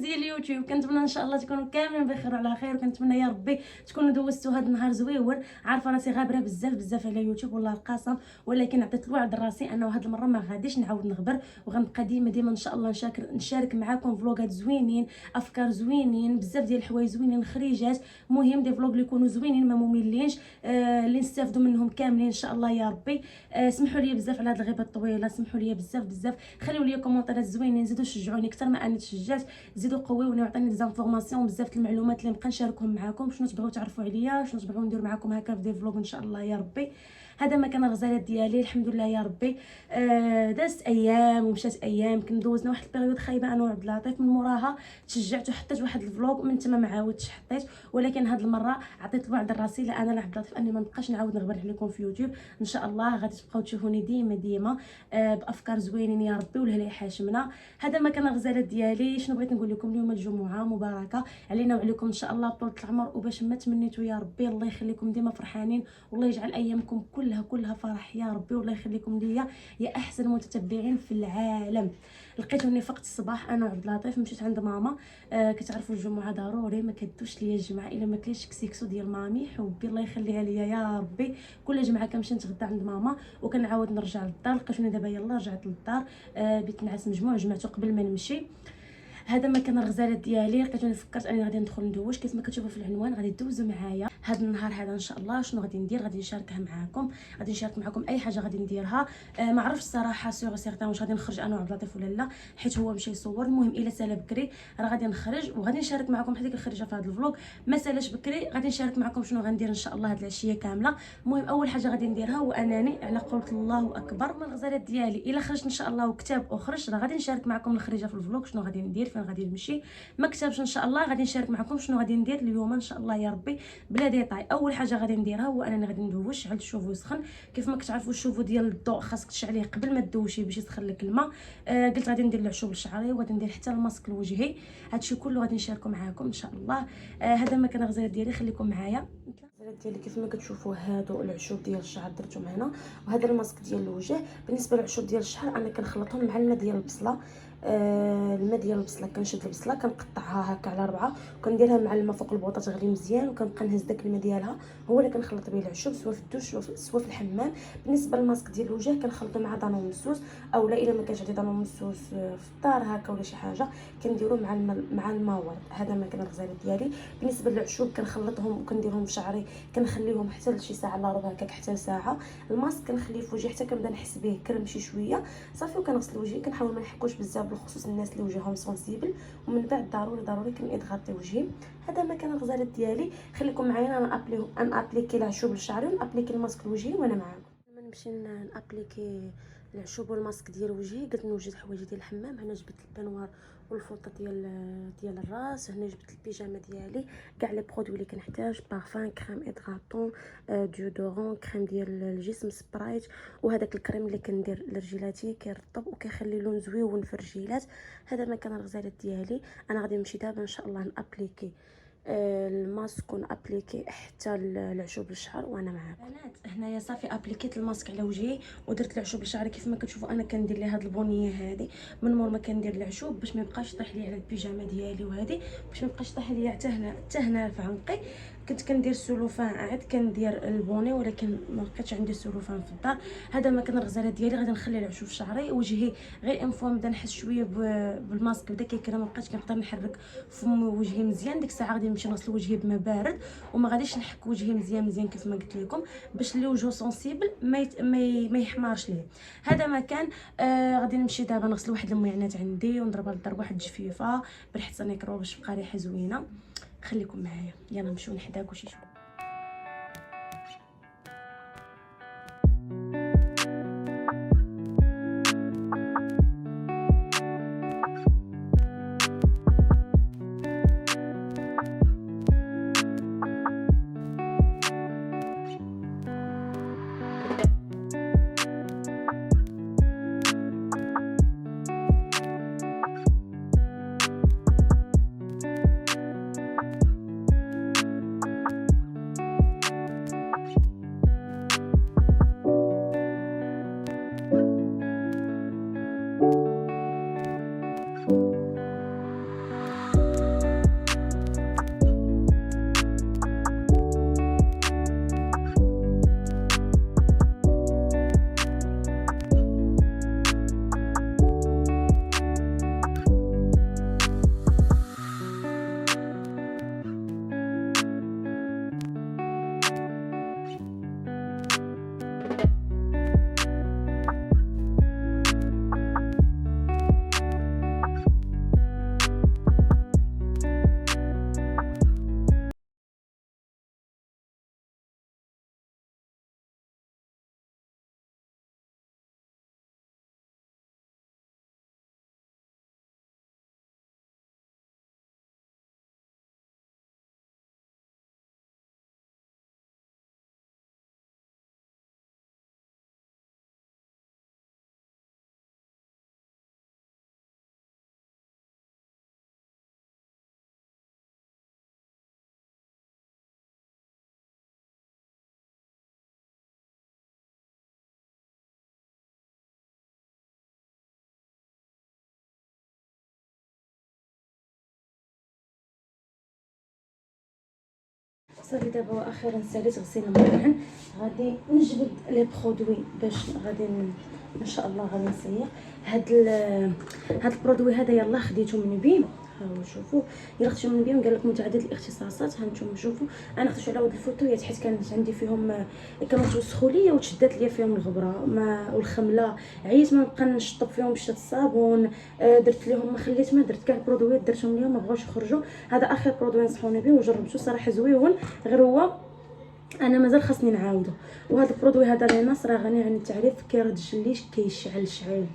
ديال اليوتيوب. كنتمنى ان شاء الله تكونوا كاملين بخير وعلى خير، وكنتمنى يا ربي تكونوا دوزتوا هذا النهار زويون. عارفه راسي غابره بزاف على يوتيوب والله القسم، ولكن عطيت الوعد لراسي انه هذه المره ما غاديش نعاود نغبر، وغنبقى ديما ان شاء الله نشارك معكم فلوغات زوينين، افكار زوينين، بزاف ديال الحوايج زوينين، خريجات، مهم دي فلوغ اللي يكونوا زوينين ما مملينش، اللي نستافدوا منهم كاملين ان شاء الله يا ربي. سمحوا لي بزاف على هذه الغيبه الطويله، سمحوا لي بزاف. خليوا لي كومونتيرات زوينين، زيدوا شجعوني اكثر ما انا تشجعت، زيدوا قويوني وعطيني دي زانفورماسيون، بزاف المعلومات اللي نبقى نشاركهم معكم. شنو تبغيو تعرفوا عليا، شنو تبغيو ندير معكم هكا في دي فلوغ ان شاء الله يا ربي. هذا ما كان الغزالات ديالي الحمد لله يا ربي. دازت ايام ومشات ايام، كندوزنا واحد البيريود خايبه انا وعبد اللطيف، من موراها تشجعت وحطيت واحد الفلوغ، من تما ما عاودتش حطيت، ولكن هاد المره عطيت الوعد لراسي لا انا لا عبد اللطيف اني ما نبقاش نعاود نغبر عليكم في يوتيوب. ان شاء الله غادي تبقاو تشوفوني ديما بافكار زوينين يا ربي والهلا حاشمنا. هذا ما كان الغزالات ديالي. شنو بغيت نقول لكم، اليوم الجمعه مباركه علينا وعليكم ان شاء الله طول العمر، وباش ما تمنيتوا يا ربي الله يخليكم ديما فرحانين، والله يجعل ايامكم كلها فرح يا ربي، والله يخليكم ليا يا احسن متتبعين في العالم. لقيتوني فقت الصباح انا وعبد اللطيف، مشيت عند ماما. كتعرفوا الجمعه ضروري ما كدوش ليا الجمعه الا ما كليتش كسيكسو ديال مامي حبي الله يخليها ليا يا ربي. كل جمعه كنمشي نتغدى عند ماما وكنعاود نرجع للدار. لقيتوني دابا يلا رجعت للدار، بيت نعاس مجموع جمعته قبل ما نمشي. هذا ما كان الغزالات ديالي. لقيتوني فكرت اني غادي ندخل ندوش كيف ما كتشوفوا في العنوان، غادي دوزوا معايا هذا النهار هذا ان شاء الله. شنو غادي ندير، غادي نشاركها معكم، غادي نشارك معكم اي حاجه غادي نديرها. ما عرفتش الصراحه سيغ سيغتان واش غادي نخرج انا وعبد اللطيف ولا لا، حيت هو مشى يصور. المهم الا سالا بكري راه غادي نخرج وغادي نشارك معكم حتى الخريجه في هذا الفلوق. ما سالاش بكري غادي نشارك معكم شنو غندير ان شاء الله هذه العشيه كامله. المهم اول حاجه غادي نديرها هو انني على قولت الله اكبر من الغزالات ديالي. الا خرجت ان شاء الله وكتاب اخرج راه غادي نشارك معكم الخريجه في الفلوق شنو غادي ندير، فين غادي نمشي. ما كتبش ان شاء الله غادي نشارك معكم شنو غادي ندير اليوم ان شاء الله يا ربي بلا ديتاي. اول حاجه غادي نديرها هو انني غادي ندوش على الشوفو يسخن. كيف ما كتعرفوا الشوفو ديال الضوء خاصك تشعليه قبل ما تدوشيه باش يسخن لك الماء. قلت غادي ندير العشوب لشعري وغادي ندير حتى الماسك لوجهي. هادشي كله غادي نشاركو معكم ان شاء الله. هذا ما كان الغزالات ديالي، خليكم معايا. الغزالات ديالي كيف ما كتشوفوا هادو العشوب ديال الشعر درتهم هنا، وهذا الماسك ديال الوجه. بالنسبه للعشوب ديال الشعر انا كنخلطهم مع الماء ديال البصله. الماء ديال البصله كنشد البصله كنقطعها هكا على 4 وكنديرها مع الماء فوق البوطه تغلي مزيان، وكنبقى نهز داك الماء ديالها هو اللي كنخلط به العشوب سواء في الدوش سواء في الحمام. بالنسبه للماسك ديال الوجه كنخلطو مع دانون مسوس، اولا الا ما كانش عندي دانون مسوس في الدار هكا ولا شي حاجه كنديرو مع الماء ورد. هذا ما كان الغزالات ديالي. بالنسبه للعشوب كنخلطهم وكنديرهم في شعري، كنخليهم حتى لشي ساعه الا ربع هكاك حتى ساعه. الماسك كنخليه في وجهي حتى كنبدا نحس به كرم شي شويه صافي، وكنغسل وجهي. كنحاول ما نحكوش بزاف بالخصوص الناس اللي وجههم سونسيبل، ومن بعد ضروري كنغطي وجهي. هذا ما كان الغزالات ديالي. خليكم معايا انا ابليكي العشوب لشعري ونابليكي الماسك لوجهي وانا معاكم. لما نمشي نابليكي العشوب والماسك ديال وجهي قلت نوجد حوايجي ديال الحمام. هنا جبت البنوار والفوطه ديال الراس. هنا جبت البيجامه ديالي، كاع لي برودوي اللي كنحتاج، بارفان، كريم ادغاتون، ديودورون، كريم ديال الجسم، سبرايت، وهذاك الكريم اللي كندير لرجيلاتي كيرطب وكيخلي لون زويون في الرجيلات. هذا ما كان الغزالات ديالي. انا غادي نمشي دابا ان شاء الله نابليكي الماسك ونابليكي حتى العشوب للشعر وانا معاكم. بنات هنايا صافي ابليكيت الماسك على وجهي ودرت العشوب لشعري. كيف ما كتشوفوا انا كندير ليه هاد البنيه هذه من مور ما كندير العشوب باش ما يبقاش يطيح لي على البيجامه ديالي، وهذه باش ما يبقاش يطيح لي حتى هنا في عنقي. كنت كندير سلوفان عاد كندير البوني، ولكن ما بقيتش عندي سلوفان في الدار. هذا ما كان الغزالات ديالي. غادي نخلي العشوب في شعري وجهي غير ان فوا نبدا نحس شويه بالماسك بدا كيكرا، ما بقيتش كنقدر نحرك فم وجهي مزيان. ديك الساعه غادي نمشي نغسل وجهي بما بارد، وما غاديش نحك وجهي مزيان كيف ما قلت لكم باش اللي وجهه سونسيبل ما يحمرش ليه. هذا ما كان. غادي نمشي دابا نغسل واحد المعينات عندي ونضربها للدار واحد الجفيفه بريحه سانيكرو باش تبقى ريحه زوينه. خليكم معايا يلا نمشيو نحداكوا شي شويه. صافي دابا واخيرا ساليت غسيل الماعن. غادي نجبد لي برودوي باش غادي ان شاء الله غادي نسيق هاد البرودوي هذا. يلاه خديته من بيم، هاو شوفوا يلا خديته من بيم، قال لك متعدد الاختصاصات. ها نتوما شوفوا انا خديتو على ود الفوتويات حيت كانت عندي فيهم كانوا توسخوا ليا وتشدات ليا فيهم الغبره ما والخمله، عييت ما نبقى نشطب فيهم بشتا الصابون. درت ليهم ما خليت ما درت كاع البرودويات درتهم ليهم ما بغاوش يخرجوا. هذا اخر برودوي نصحوني به وجربته صراحه زويون، غير هو انا مازال خاصني نعاودو. وهذا البرودوي هذا ليناس راه غني عن التعريف، كيرد الجليش كيشعل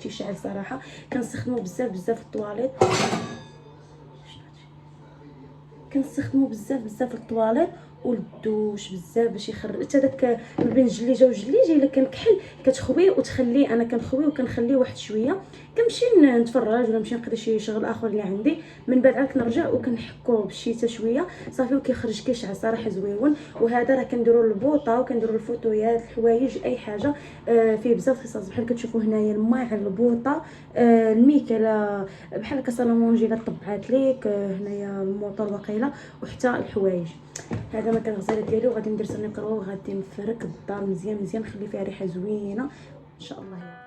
تيشعل صراحه. كنستخدمو بزاف في الطواليت، كنستخدمو بزاف في الطواليت والدوش بزاف باش يخرج حتى داك ما بين الجليجه والجليجه الا كان كحل كتخوي وتخليه. انا كنخوي وكنخليه واحد شويه، كنمشي نتفرج ولا نمشي نقضي شي شغل اخر اللي عندي، من بعد عاد كنرجع وكنحكوه بالشيته شويه صافي وكيخرج كيشعل صراحه زويون. وهذا راه كنديروا البوطه وكنديروا الفوتويات الحوايج اي حاجه فيه بزاف خصاص بحال كتشوفوا هنايا الماعن البوطه الميكله بحال هكا صالونجي لا طبعات ليك هنايا الموطور وقيله وحتى الحوايج. هذا مكان الغساله ديالي وغادي ندير سني كروه وغادي نفرك الدار مزيان نخلي فيها ريحه زوينه ان شاء الله.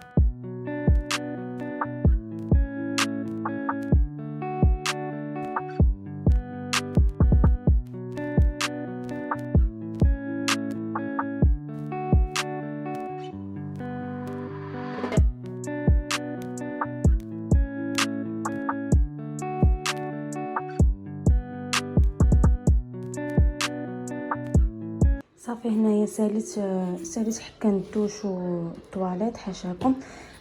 صافي هنايا ساليت حكا الدوش والطواليت حاشاكم.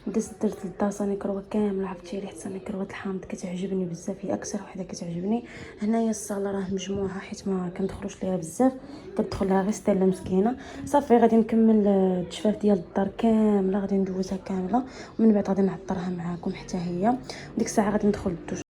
درت للدار صاني كروه كامله. عرفتي ريحه صاني كروه الحامض كتعجبني بزاف، هي اكثر وحده كتعجبني. هنايا الصاله راه مجموعه حيت ما كندخلوش ليها بزاف، كتدخل لها غير ستيلا مسكينه. صافي غادي نكمل التجفاف ديال الدار كامله، غادي ندوزها كامله ومن بعد غادي نعطرها معاكم حتى هي. ديك الساعه غادي ندخل للدوش.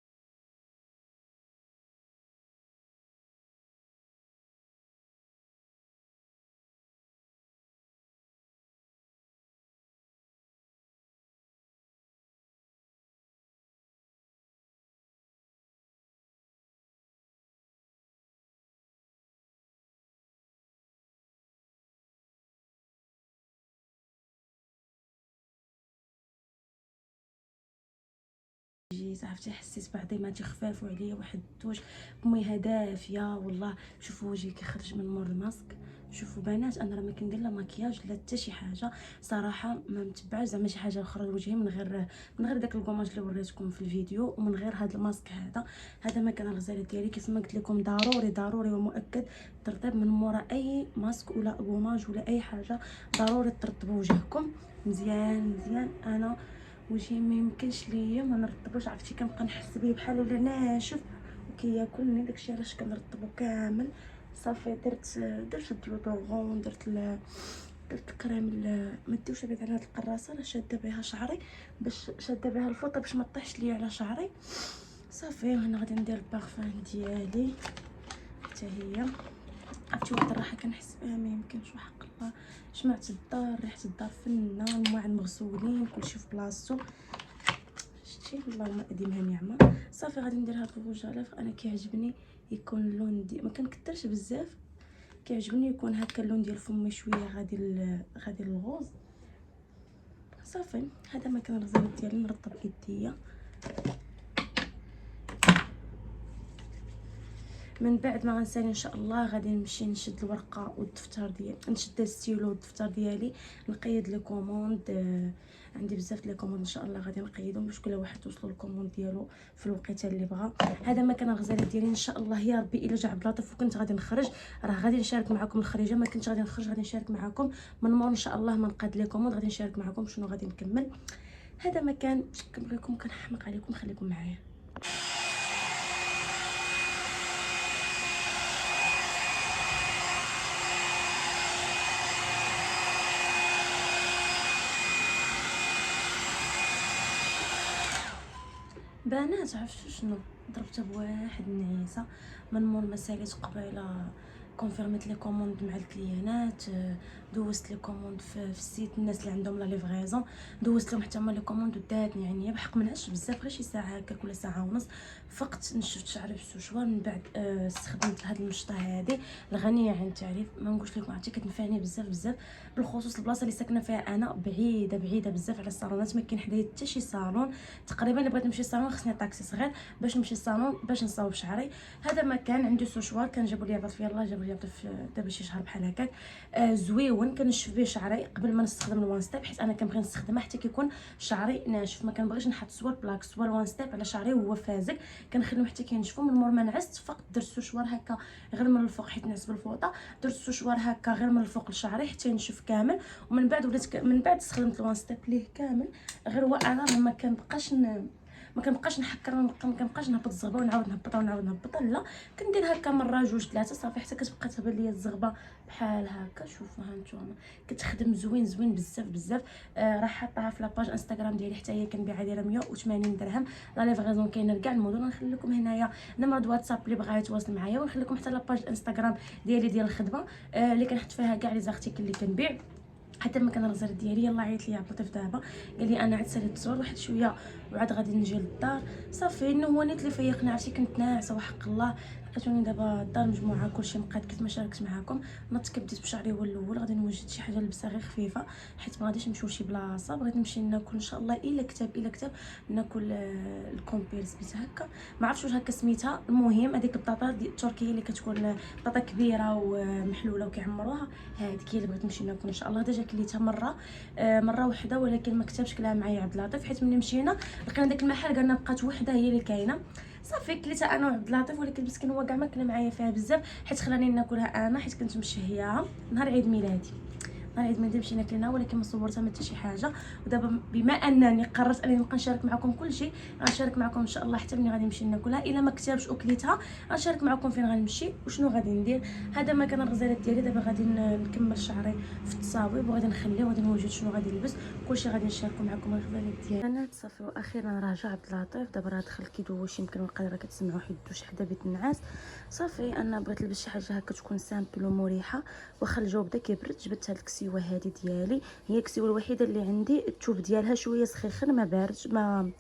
جيت عرفتي حسيت بعضيماتي خفاف وعليا واحد الدوش بميها دافيه. والله شوفوا وجهي كيخرج من مور الماسك. شوفوا بنات انا راه ما كندير لا مكياج لا حتى شي حاجه صراحه، ما متبعش زعما شي حاجه اخرى لوجهي من غير داك الكوماج اللي وريتكم في الفيديو ومن غير هذا الماسك. هذا مكان الغزاله ديالي كيف ما قلت لكم ضروري ومؤكد ترطيب من مورا اي ماسك ولا كوماج ولا اي حاجه. ضروري ترطبوا وجهكم مزيان. انا وجهي ما يمكنش ليا ما نرطبوش، عرفتي كنبقى نحس بيه بحال ولا ناشف وكياكلني داكشي علاش كنرطبو كامل. صافي درت الديودورون، درت كريم ما ديوش على هاد القراصه راه شاده بها شعري باش شاده بها الفوطه باش ما طيحش ليا على شعري. صافي هنا غادي ندير البارفان ديالي حتى هي. عرفتي واحد الراحه كنحس بها ما يمكنش وحق الله. جمعت الدار، ريحه الدار فنه، المواعن مغسولين كلشي في بلاصتو. شتي اللهم اديمها نعمه. صافي غادي ندير هاد الروج على انا كيعجبني يكون اللون ما كنكثرش بزاف، كيعجبني يكون هكا اللون ديال فمي شويه غادي للغوز. صافي هذا مكان الغزال ديالي نرطب يديا. من بعد ما غنسالي ان شاء الله غادي نمشي نشد الورقه والدفتر ديالي، نشد الستيلو والدفتر ديالي نقيد لي كوموند. عندي بزاف لي كوموند ان شاء الله غادي نقيدهم باش كل واحد توصلوا الكوموند ديالو في الوقيته اللي بغا. هذا مكان الغزاله ديالي ان شاء الله يا ربي الا جا عبد اللطيف وكنت غادي نخرج راه غادي نشارك معكم الخريجه. ما كنتش غادي نخرج غادي نشارك معكم من مور ان شاء الله ما نقاد لي كوموند غادي نشارك معكم شنو غادي نكمل. هذا مكان كنبغيكم كنحمق عليكم خليكم معايا. بنات عرفتوا شنو ضربتها بواحد النعيسه من مول ما ساليت قبيله كونفيرميت لي كوموند مع الكليانات، دوزت لي كوموند في السيت الناس اللي عندهم لا ليفريزون، دوزت لهم حتى هما لي كوموند وداتني يعني بحق ما نعسش بزاف، غير شي ساعه هكاك ولا ساعه ونص. فقت نشفت شعري بالسوشوار، من بعد استخدمت هاد المشطه هذه الغنيه عن التعريف. ما نقولش لكم عرفتي كتنفعني بزاف بزاف، بالخصوص البلاصه اللي ساكنه فيها انا بعيده بزاف على الصالونات، ما كاين حدايا حتى شي صالون. تقريبا الا بغيت نمشي صالون خصني طاكسي صغير باش نمشي صالون باش نصاوب شعري. هذا ما كان عندي سوشوار كان جابوا لي عطف يلاه جابوا لي عطف دابا شي شهر بحال هكاك، زويون كنشف به شعري قبل ما نستخدم الوان ستيب، حيت انا كنبغي نستخدمها حتى كيكون شعري ناشف. ما كنبغيش نحط سوا بلاك سوا الوان ستيب على شعري وهو فازك، كنخليهم حتى كينشفوا. من مور ما نعست فقط درت سوشوار هكا غير من الفوق حيت نعس بالفوطه، درت سوشوار هكا غير من الفوق لشعري حتى ينشف كامل. ومن بعد وليت من بعد استخدمت الوان ستيب ليه كامل. غير هو انا ما كنبقاش نحكر، ما كنبقاش نهبط الزغبه ونعاود نهبطها، لا كندير هكا مره جوج ثلاثه صافي حتى كتبقى تهبط ليا الزغبه بحال هكا. شوفوا ها نتوما كتخدم زوين بزاف. راه حاطاها في لاباج انستغرام ديالي حتى هي كنبيعها دايره 180 درهم. لا ليفريزون كاينه لكاع المدن. نخلي لكم هنايا نمره واتساب اللي بغا يتواصل معايا، ونخلي لكم حتى لاباج الانستغرام ديالي ديال الخدمه اللي كنحط فيها كاع لي زارتيكل اللي كنبيع. حتى ما كان الغزال ديالي يلاه عيط لي عبد اللطيف دابا قال لي انا عاد ساليت التصوير واحد شويه وعاد غادي نجي للدار. صافي انه هو نيت اللي فيقني، عرفتي كنت ناعسه وحق الله. لقيتوني دابا الدار مجموعه كلشي مقاد كيف ما شاركت معاكم. نط كبديت بشعري هو الاول، غادي نوجد شي حاجه نلبسها غير خفيفه حيت ما غاديش نمشيو لشي بلاصه. بغيت نمشي ناكل ان شاء الله الا كتاب ناكل الكومبير سميتها هكا ما عرفتش واش هكا سميتها. المهم هذيك البطاطا التركيه اللي كتكون بطاطا كبيره ومحلوله وكيعمروها، هذيك هي اللي بغيت نمشي ناكل ان شاء الله. ديجا كليتها مره وحده ولكن ما كتبش كلها معايا عبد اللطيف، حيت ملي مشينا لقينا داك المحل قالنا بقات وحده هي اللي كاينه. صافي كليتها انا وعبد اللطيف، ولكن مسكين هو كاع ما كلا معايا فيها بزاف حيت خلاني ناكلها انا حيت كنت مشهياها نهار عيد ميلادي. نهار عيد ميلادي مشينا كلينا ولكن ما صورتها ما حتى شي حاجه. ودابا بما انني قررت انني نبقى نشارك معكم كل شيء، غنشارك معكم ان شاء الله حتى ملي غادي نمشي ناكلها. الا ما كتبش وكليتها غنشارك معكم فين غنمشي وشنو غادي ندير. هذا ما كان الغزالات ديالي. دابا غادي نكمل شعري في التصاويب وغادي نخليه وغادي نوجد شنو غادي نلبس، كلشي غادي نشاركو معكم الغزالات ديالي. انا صافي واخيرا راجع عبد اللطيف دابا راه دخل كيدوش، يمكن وقال راه كتسمعوا حيت دوش حدا بيت النعاس. صافي انا بغيت نلبس شي حاجه هكا تكون سامبل ومريحه، واخا الجو بدا كيبرد. جبت هاد الكسيوه هادي ديالي، هي الكسيوه الوحيده اللي عندي الثوب ديالها شويه سخيخن، ما باردش ما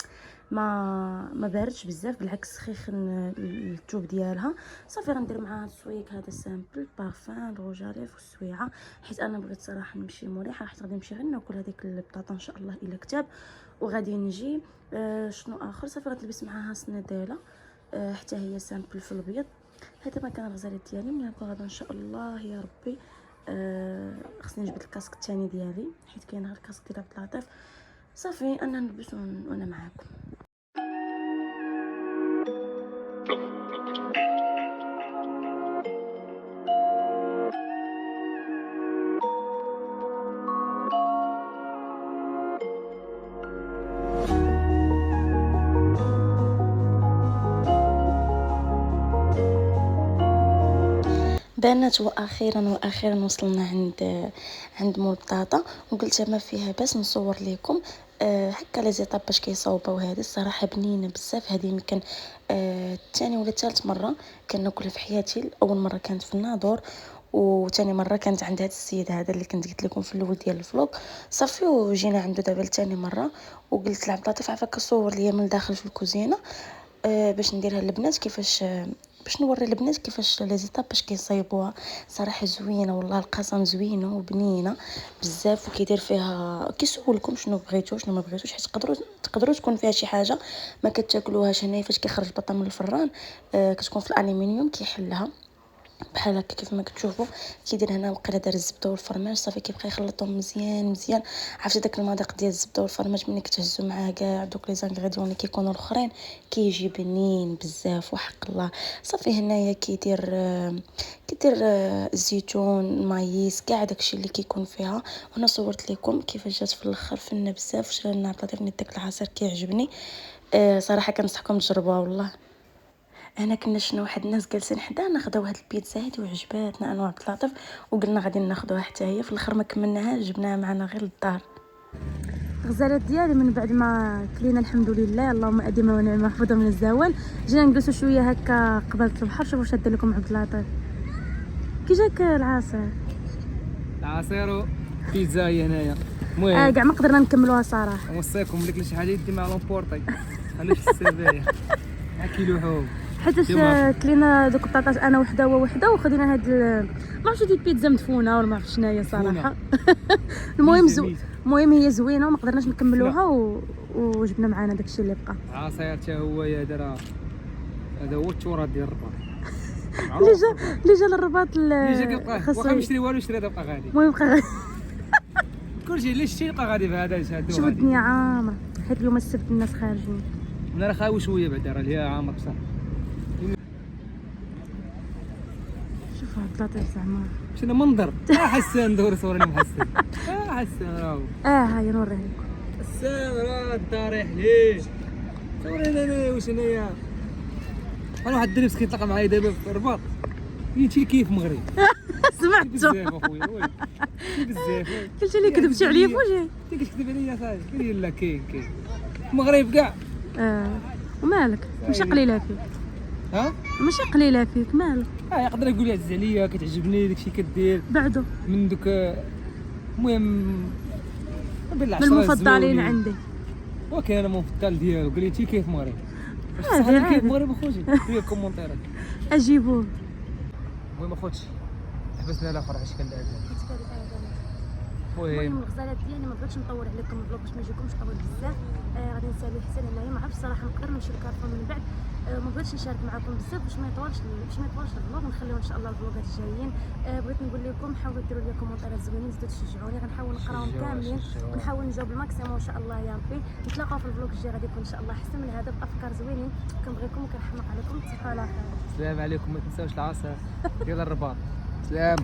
باردش بزاف، بالعكس سخيخن الثوب ديالها. صافي غندير معها السويك هذا سامبل بارفان روج اليف والسويعه، حيت انا بغيت صراحه نمشي مريحه، حيت غادي نمشي غير ناكل هذيك البطاطا ان شاء الله الا كتاب وغادي نجي. شنو اخر؟ صافي غتلبس معها سنيديله حتى هي سامبل في الابيض. هذا ما كان الغزالات ديالي. ملي نكون غدا ان شاء الله يا ربي خصني نجبد الكاسك الثاني ديالي حيت كاين غير الكاسك ديال عبد اللطيف. صافي انا نلبس وانا معاكم. بنات واخيرا وصلنا عند مول بطاطا، وقلت ما فيها باس نصور لكم هكا لي زيطاب باش كيصاوبوا. هذه الصراحه بنينه بزاف. هذه يمكن ثاني ولا ثالث مره كناكلها في حياتي. اول مره كانت في الناظور، وثاني مره كانت عند هذا السيد هذا اللي كنت قلت لكم في الاول ديال الفلوق. صافي وجينا عنده دابا لثاني مره، وقلت لعبد اللطيف عافاك صور ليا من الداخل في الكوزينه باش نديرها للبنات كيفاش، باش نوري البنات كيفاش لي زيطاب باش كيصايبوها. صراحه زوينه والله القسم، زوينه وبنينه بزاف. وكيدير فيها كيسولكم شنو بغيتو شنو ما بغيتوش، حيت تقدروا تكون فيها شي حاجه ما كتاكلوهاش. هنايا فاش كيخرج البطه من الفران كتكون في الالومنيوم كيحلها بحال هكا كيف ما كتشوفوا. كيدير هنا وقيله دار الزبده والفرماج. صافي كيبقى يخلطهم مزيان. عرفتي داك المذاق ديال الزبده والفرماج ملي كتهزوا معاه كاع دوك لي زانغريديون اللي كيكونوا الاخرين كيجي بنين بزاف وحق الله. صافي هنايا كيدير الزيتون المايس كاع داكشي اللي كيكون فيها. هنا صورت لكم كيفاش جات في الاخر فنه بزاف. شرا لنا عطاتني داك العصير كيعجبني صراحه. كنصحكم تجربوها والله. انا كنا شنو واحد الناس جالسين حدانا ناخذوا واحد البيتزا هذه وعجباتنا انا وعبد اللطيف، وقلنا غادي ناخذوها حتى هي. في الاخر ما كملناهاش، جبناها معنا غير للدار. الغزالات ديالي من بعد ما كلينا الحمد لله اللهم اديمه ونعمه محفوظه من الزوال، جينا نجلسوا شويه هكا قبل البحر. شوفوا واش دار لكم عبد اللطيف كي جاك العصير؟ العصير بيتزا هي هنايا. المهم كاع ما قدرنا نكملوها صراحه. نوصيكم ملي كل شي حاجه يدي مع لومبورطي خليك في السبايا كيلو حوم. حيتاش كلينا دوك البطاطاش انا وحده وهو وحده وخدينا هاد ما عرفتش هادي البيتزا مدفونه ولا ما عرفتش شناهي صراحه. المهم هي زوينه وما قدرناش نكملوها وجبنا معانا داكشي اللي بقى. عصير حتى هو يا درا هذا هو التراث ديال الرباط. اللي جا للرباط اللي جا كيبقى واخا مشري والو شري هذا بقى غادي. المهم بقى كلشي اللي شتي يبقى غادي بهذا يشهدوا. شوف الدنيا عامره حيت اليوم السبت الناس خارجين. انا راه خاوي شويه بعدا راه هي عامر بصح. شوف هاد البطاطا زعما شنو منظر. حسان دور صورني محسن. حسان راهو. هاي نوريه لكم. حسان راه الضريح ليه. صورينا انا واش انايا. انا واحد الدري مسكين تلاقى معايا دابا في الرباط. يجي كيف مغرب. سمعتو بزاف اخويا وي. بزاف. قلت لي كذبتي عليا فوجي. انت كتكذب عليا صاحبي. قال لي لا كاين المغرب كاع. ومالك ماشي قليله فيك. ماشي قليله فيك مالك. يقدر يقول لي عزيز عليا كتعجبني داكشي كدير بعدو من دوك. المهم من المفضلين عندي. وكان انا مفضل ديالو قال لي انت كيف مغرب. واش صح كيف مغرب اخوتي في الكومونتيرات اجيبوه. المهم اخوتي حبسنا الاخر علاش كان الاذان. المهم الغزالات ديالي ما بغيتش نطول عليكم الفلوق باش ما يجيكمش طويل بزاف. غادي نسالي حسن انايا ما عرفتش صراحه نقدر نمشي لكارفور من بعد. ما بغيتش نشارك معكم بزاف باش ما يطولش الفلوق. نخليو ان شاء الله الفلوقات الجايين. بغيت نقول لكم حاولوا ديروا لي كومونتيرات زوينين زيدوا تشجعوني. غنحاول نقراهم كاملين ونحاول نجاوب الماكسيموم ان شاء الله يا ربي. نتلاقاو في الفلوق الجاي غادي يكون ان شاء الله احسن من هذا بافكار زوينين. كنبغيكم وكنحماق عليكم. تصبحوا على خير. السلام عليكم. ما تنساوش العصا ديال الرباط. سلام.